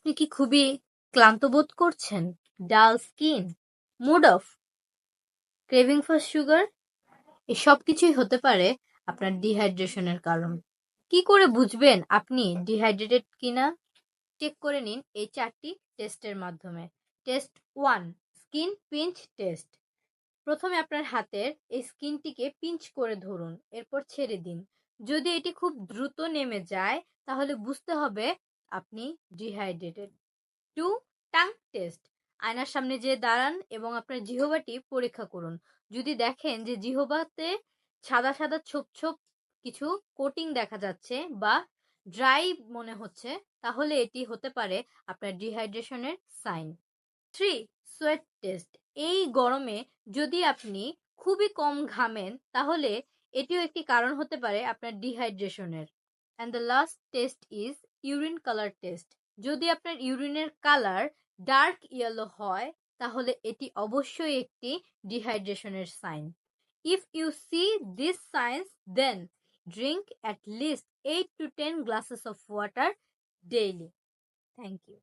আপনি কি খুবই ক্লান্ত বোধ করছেন? Dull skin, mood off, craving for sugar, এই সব কিছুই হতে পারে আপনার ডিহাইড্রেশনের কারণ। কি করে বুঝবেন আপনি ডিহাইড্রেটেড কিনা? চেক করে নিন এই 4টি টেস্টের মাধ্যমে। Test 1, skin pinch test. প্রথমে আপনার হাতের এই স্কিনটিকে পিঞ্চ করে ধরুন, এরপর ছেড়ে দিন। যদি এটি খুব দ্রুত নেমে যায় তাহলে বুঝতে হবে আপনি ডিহাইড্রেটেড। 2, tongue test. আয়নার সামনে যেয়ে দাঁড়ান এবং আপনার জিহ্বাটি পরীক্ষা করুন। যদি দেখেন যে জিহ্বাতে সাদা সাদা ছোপ ছোপ কিছু কোটিং দেখা যাচ্ছে বা ড্রাই মনে হচ্ছে, তাহলে এটি হতে পারে আপনার ডিহাইড্রেশনের সাইন। 3, sweat test. এই গরমে যদি আপনি খুবই কম ঘামেন তাহলে এটিও একটি কারণ হতে পারে আপনার ডিহাইড্রেশনের। And the last test is urine colour test. যদি আপনার ইউরিনের কালার ডার্ক ইয়েলো হয় তাহলে এটি অবশ্যই একটি ডিহাইড্রেশনের sign. If you see this signs then drink at least 8 to 10 glasses of water daily. Thank you.